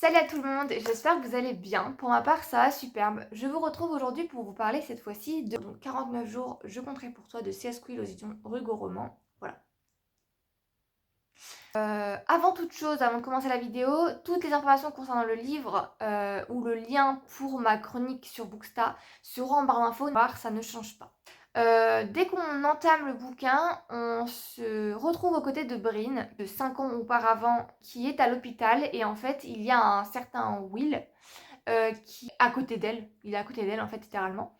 Salut à tout le monde, j'espère que vous allez bien. Pour ma part, ça va superbe. Je vous retrouve aujourd'hui pour vous parler cette fois-ci de 49 jours, je compterai pour toi de C.S. Quill aux éditions Rugo Roman. Voilà. Avant toute chose, avant de commencer la vidéo, toutes les informations concernant le livre ou le lien pour ma chronique sur Booksta seront en barre d'infos, ça ne change pas. Dès qu'on entame le bouquin, on se retrouve aux côtés de Bryn, de 5 ans auparavant, qui est à l'hôpital. Et en fait, il y a un certain Will qui est à côté d'elle. Il est à côté d'elle, en fait, littéralement.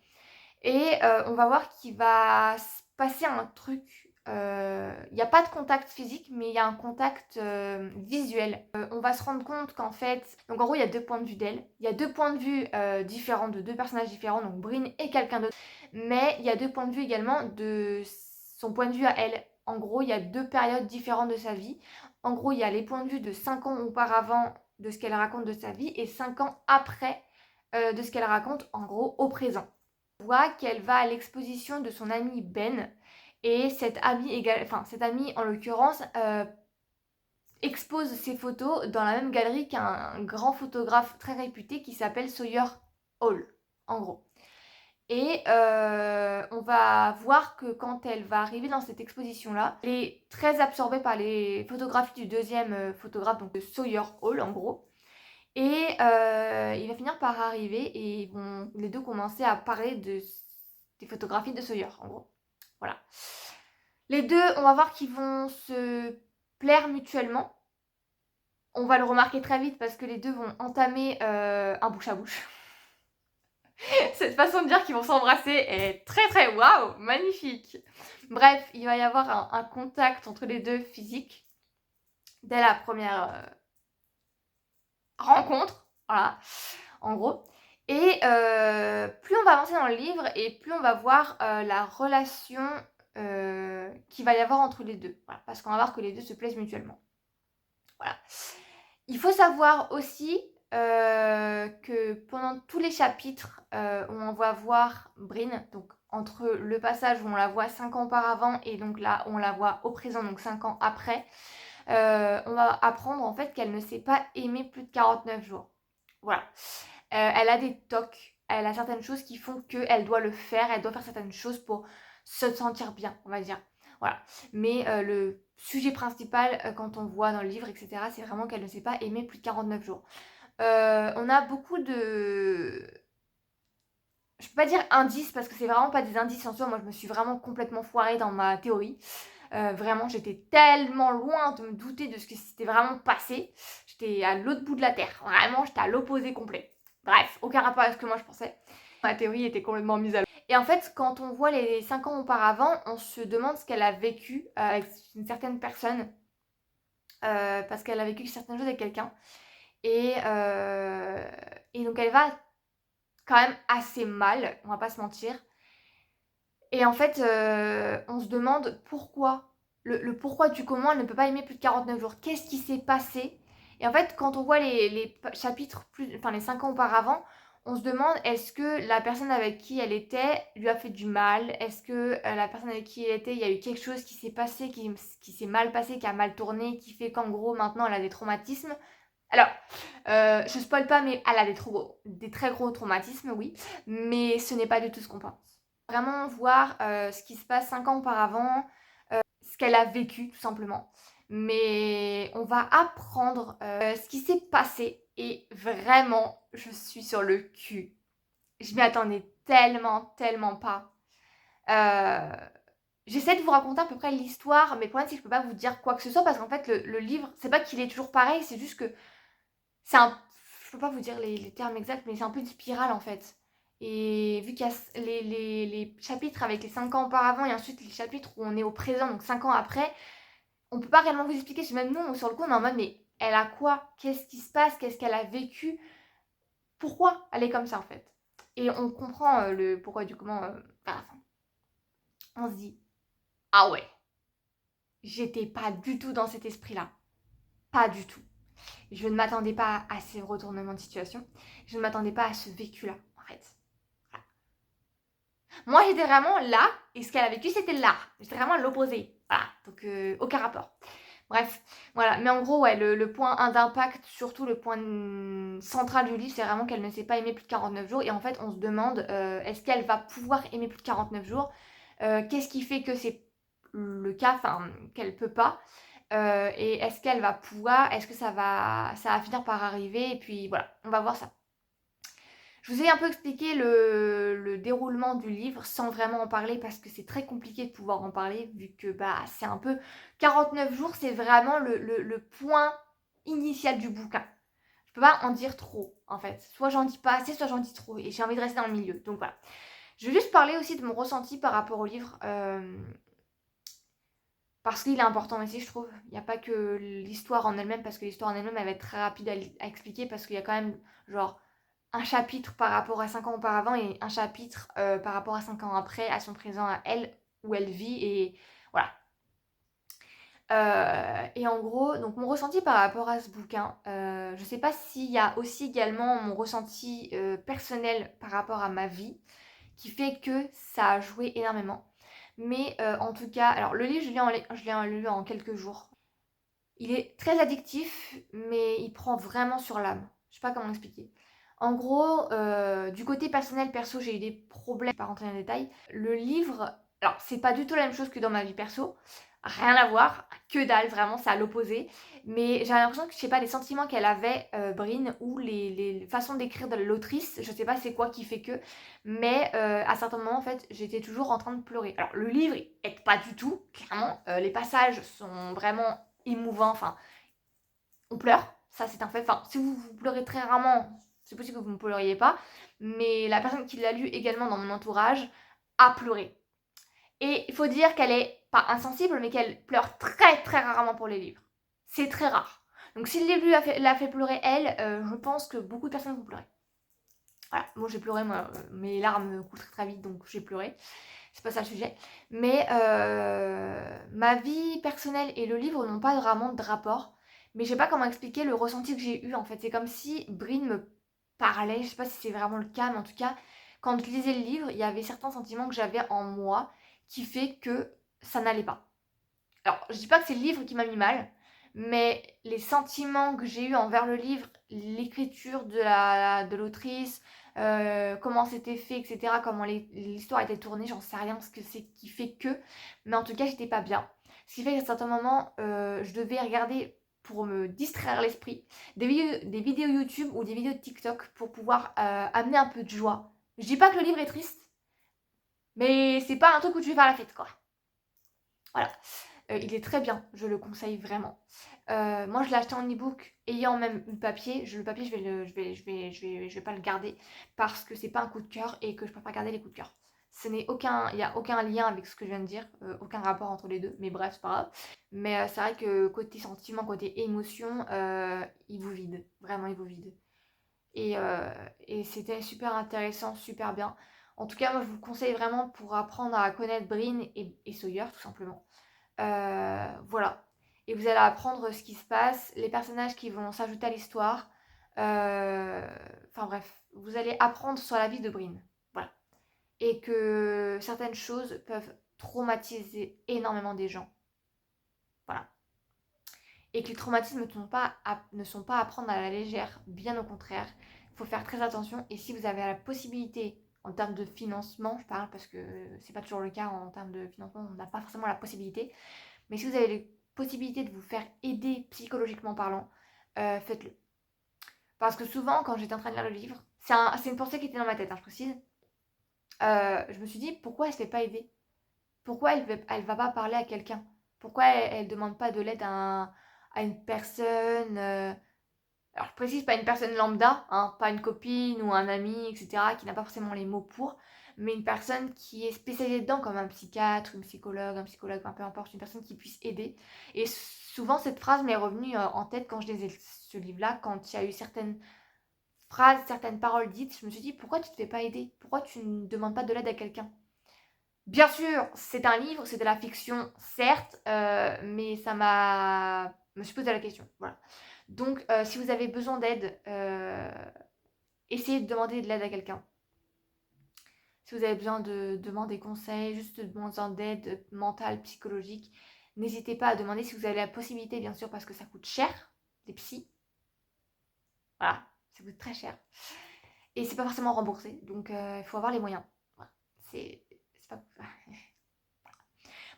Et on va voir qu'il va se passer un truc. Il n'y a pas de contact physique, mais il y a un contact visuel. On va se rendre compte qu'en fait, donc en gros, il y a deux points de vue d'elle. Il y a deux points de vue différents de deux personnages différents, donc Bryn et quelqu'un d'autre. Mais il y a deux points de vue également de son point de vue à elle. En gros, il y a deux périodes différentes de sa vie. En gros, il y a les points de vue de 5 ans auparavant de ce qu'elle raconte de sa vie et 5 ans après de ce qu'elle raconte en gros au présent. On voit qu'elle va à l'exposition de son ami Ben et cet ami en l'occurrence expose ses photos dans la même galerie qu'un grand photographe très réputé qui s'appelle Sawyer Hall, en gros. Et on va voir que quand elle va arriver dans cette exposition-là, elle est très absorbée par les photographies du deuxième photographe, donc de Sawyer Hall en gros. Et il va finir par arriver et ils vont les deux commencer à parler des photographies de Sawyer, en gros. Voilà. Les deux, on va voir qu'ils vont se plaire mutuellement. On va le remarquer très vite parce que les deux vont entamer un bouche à bouche. Cette façon de dire qu'ils vont s'embrasser est très très waouh, magnifique. Bref, il va y avoir un contact entre les deux physique dès la première rencontre, voilà, en gros. Et plus on va avancer dans le livre et plus on va voir la relation qu'il va y avoir entre les deux. Voilà, parce qu'on va voir que les deux se plaisent mutuellement. Voilà. Il faut savoir aussi que pendant tous les chapitres où on va voir Bryn, donc entre le passage où on la voit 5 ans auparavant et donc là on la voit au présent, donc 5 ans après, on va apprendre en fait qu'elle ne s'est pas aimée plus de 49 jours. Voilà. Elle a des tocs, elle a certaines choses qui font qu'elle doit le faire, elle doit faire certaines choses pour se sentir bien, on va dire. Voilà. Mais le sujet principal, quand on voit dans le livre, etc., c'est vraiment qu'elle ne s'est pas aimée plus de 49 jours. On a beaucoup de... Je peux pas dire indices parce que c'est vraiment pas des indices en soi. Moi, je me suis vraiment complètement foirée dans ma théorie. Vraiment, j'étais tellement loin de me douter de ce qui s'était vraiment passé. J'étais à l'autre bout de la terre. Vraiment, j'étais à l'opposé complet. Bref, aucun rapport avec ce que moi je pensais. Ma théorie était complètement mise à l'eau. Et en fait, quand on voit les 5 ans auparavant, on se demande ce qu'elle a vécu avec une certaine personne. Parce qu'elle a vécu certaines choses avec quelqu'un. Et donc elle va quand même assez mal, on va pas se mentir. Et en fait, on se demande pourquoi. Le pourquoi du comment elle ne peut pas aimer plus de 49 jours. Qu'est-ce qui s'est passé? Et en fait, quand on voit les chapitres, les 5 ans auparavant, on se demande est-ce que la personne avec qui elle était lui a fait du mal? Est-ce que la personne avec qui elle était, il y a eu quelque chose qui s'est passé, qui s'est mal passé, qui a mal tourné, qui fait qu'en gros, maintenant, elle a des traumatismes? Alors, je spoil pas, mais elle a des très gros traumatismes, oui. Mais ce n'est pas du tout ce qu'on pense. Vraiment voir ce qui se passe 5 ans auparavant, ce qu'elle a vécu tout simplement. Mais on va apprendre ce qui s'est passé et vraiment, je suis sur le cul. Je m'y attendais tellement pas. J'essaie de vous raconter à peu près l'histoire, mais le problème c'est que je peux pas vous dire quoi que ce soit parce qu'en fait le livre, c'est pas qu'il est toujours pareil, c'est juste que c'est un... Je peux pas vous dire les termes exacts, mais c'est un peu une spirale en fait. Et vu qu'il y a les chapitres avec les 5 ans auparavant et ensuite les chapitres où on est au présent, donc 5 ans après, on peut pas réellement vous expliquer. Même nous, sur le coup, on est en mode, mais elle a quoi? Qu'est-ce qui se passe? Qu'est-ce qu'elle a vécu? Pourquoi elle est comme ça en fait? Et on comprend le pourquoi du comment à la fin. On se dit, ah ouais, j'étais pas du tout dans cet esprit-là. Pas du tout. Je ne m'attendais pas à ces retournements de situation. Je ne m'attendais pas à ce vécu-là, en fait. Voilà. Moi, j'étais vraiment là, et ce qu'elle a vécu, c'était là. J'étais vraiment à l'opposé. Voilà, donc aucun rapport. Bref, voilà. Mais en gros, ouais, le point d'impact, surtout le point central du livre, c'est vraiment qu'elle ne s'est pas aimée plus de 49 jours. Et en fait, on se demande, est-ce qu'elle va pouvoir aimer plus de 49 jours? Qu'est-ce qui fait que c'est le cas, enfin, qu'elle peut pas? Et est-ce qu'elle va pouvoir? Est-ce que ça va finir par arriver? Et puis voilà, on va voir ça. Je vous ai un peu expliqué le déroulement du livre sans vraiment en parler parce que c'est très compliqué de pouvoir en parler vu que bah, c'est un peu 49 jours, c'est vraiment le point initial du bouquin. Je peux pas en dire trop en fait. Soit j'en dis pas assez, soit j'en dis trop et j'ai envie de rester dans le milieu. Donc voilà. Je vais juste parler aussi de mon ressenti par rapport au livre parce qu'il est important aussi, je trouve. Il n'y a pas que l'histoire en elle-même parce que l'histoire en elle-même elle va être très rapide à expliquer parce qu'il y a quand même genre un chapitre par rapport à 5 ans auparavant et un chapitre par rapport à 5 ans après, à son présent, à elle, où elle vit, et voilà. Et en gros, donc mon ressenti par rapport à ce bouquin, je sais pas s'il y a aussi également mon ressenti personnel par rapport à ma vie, qui fait que ça a joué énormément. Mais en tout cas, alors le livre, je l'ai lu en quelques jours. Il est très addictif, mais il prend vraiment sur l'âme. Je sais pas comment expliquer. En gros, du côté personnel, perso, j'ai eu des problèmes, je vais pas rentrer dans les détails. Le livre, alors c'est pas du tout la même chose que dans ma vie perso, rien à voir, que dalle, vraiment, c'est à l'opposé. Mais j'ai l'impression que, je sais pas, les sentiments qu'elle avait, Brine, ou les façons d'écrire de l'autrice, je sais pas c'est quoi qui fait que, mais à certains moments, en fait, j'étais toujours en train de pleurer. Alors le livre, il aide pas du tout, clairement. Les passages sont vraiment émouvant, enfin, on pleure, ça c'est un fait. Enfin, si vous pleurez très rarement, c'est possible que vous ne pleuriez pas, mais la personne qui l'a lu également dans mon entourage a pleuré. Et il faut dire qu'elle est pas insensible, mais qu'elle pleure très très rarement pour les livres. C'est très rare. Donc si le livre l'a fait pleurer elle, je pense que beaucoup de personnes vont pleurer. Voilà, moi j'ai pleuré, moi, mes larmes coulent très très vite, donc j'ai pleuré. C'est pas ça le sujet. Mais ma vie personnelle et le livre n'ont pas vraiment de rapport. Mais je sais pas comment expliquer le ressenti que j'ai eu en fait. C'est comme si Brine me parlait. Je sais pas si c'est vraiment le cas, mais en tout cas, quand je lisais le livre, il y avait certains sentiments que j'avais en moi qui fait que ça n'allait pas. Alors, je dis pas que c'est le livre qui m'a mis mal, mais les sentiments que j'ai eus envers le livre, l'écriture de l'autrice, comment c'était fait, etc., comment l'histoire était tournée, j'en sais rien ce que c'est qui fait que, mais en tout cas, j'étais pas bien. Ce qui fait qu'à certains moments, je devais regarder pour me distraire l'esprit des vidéos YouTube ou des vidéos de TikTok pour pouvoir amener un peu de joie. Je dis pas que le livre est triste, mais c'est pas un truc où tu vas faire la fête, quoi. Voilà. Il est très bien, je le conseille vraiment. Moi, je l'ai acheté en e-book, ayant même le papier. Le papier, je vais pas le garder parce que c'est pas un coup de cœur et que je peux pas garder les coups de cœur. Il n'y a aucun lien avec ce que je viens de dire, aucun rapport entre les deux, mais bref, c'est pas grave. Mais c'est vrai que côté sentiment, côté émotion, il vous vide, vraiment, il vous vide. Et, euh, et c'était super intéressant, super bien. En tout cas, moi, je vous conseille vraiment pour apprendre à connaître Brin et Sawyer, tout simplement. Voilà. Et vous allez apprendre ce qui se passe, les personnages qui vont s'ajouter à l'histoire. Enfin bref, vous allez apprendre sur la vie de Brin. Voilà. Et que certaines choses peuvent traumatiser énormément des gens. Voilà. Et que les traumatismes ne sont pas à prendre à la légère, bien au contraire. Il faut faire très attention. Et si vous avez la possibilité, en termes de financement, je parle parce que c'est pas toujours le cas en termes de financement, on n'a pas forcément la possibilité. Mais si vous avez les possibilités de vous faire aider psychologiquement parlant, faites-le. Parce que souvent, quand j'étais en train de lire le livre, c'est une pensée qui était dans ma tête, hein, je précise. Je me suis dit, pourquoi elle ne se fait pas aider? Pourquoi elle va pas parler à quelqu'un? Pourquoi elle demande pas de l'aide à une personne alors, je précise pas une personne lambda, hein, pas une copine ou un ami, etc., qui n'a pas forcément les mots pour, mais une personne qui est spécialisée dedans, comme un psychiatre, une psychologue, un psychologue, enfin, peu importe, une personne qui puisse aider. Et souvent, cette phrase m'est revenue en tête quand je lisais ce livre-là, quand il y a eu certaines phrases, certaines paroles dites, je me suis dit, pourquoi tu ne te fais pas aider? Pourquoi tu ne demandes pas de l'aide à quelqu'un? Bien sûr, c'est un livre, c'est de la fiction, certes, mais me suis posé la question, voilà. Donc, si vous avez besoin d'aide, essayez de demander de l'aide à quelqu'un. Si vous avez besoin de demander conseil, juste de besoin d'aide mentale, psychologique, N'hésitez pas à demander si vous avez la possibilité, bien sûr, parce que ça coûte cher, les psys. Voilà, ça coûte très cher. Et c'est pas forcément remboursé, donc il faut avoir les moyens. Voilà. C'est pas...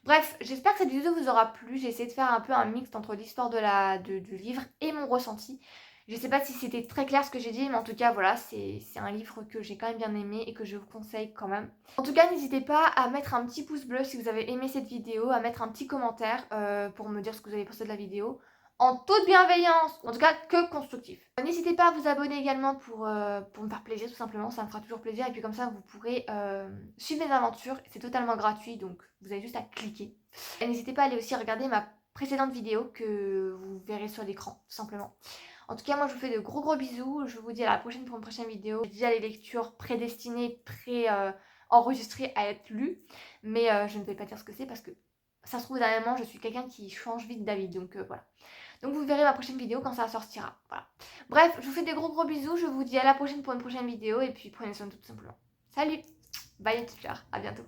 Bref, j'espère que cette vidéo vous aura plu. J'ai essayé de faire un peu un mix entre l'histoire du livre et mon ressenti. Je sais pas si c'était très clair ce que j'ai dit, mais en tout cas, voilà, c'est un livre que j'ai quand même bien aimé et que je vous conseille quand même. En tout cas, n'hésitez pas à mettre un petit pouce bleu si vous avez aimé cette vidéo, à mettre un petit commentaire pour me dire ce que vous avez pensé de la vidéo. En toute bienveillance, en tout cas que constructif. N'hésitez pas à vous abonner également pour me faire plaisir tout simplement, ça me fera toujours plaisir et puis comme ça vous pourrez suivre mes aventures, c'est totalement gratuit donc vous avez juste à cliquer. Et n'hésitez pas à aller aussi regarder ma précédente vidéo que vous verrez sur l'écran tout simplement. En tout cas moi je vous fais de gros bisous, je vous dis à la prochaine pour une prochaine vidéo. J'ai déjà les lectures prédestinées, enregistrées à être lues, mais je ne vais pas dire ce que c'est parce que ça se trouve dernièrement je suis quelqu'un qui change vite d'avis donc voilà. Donc vous verrez ma prochaine vidéo quand ça sortira. Voilà. Bref, je vous fais des gros bisous. Je vous dis à la prochaine pour une prochaine vidéo. Et puis prenez soin de tout simplement. Salut. Bye les teachers. À bientôt.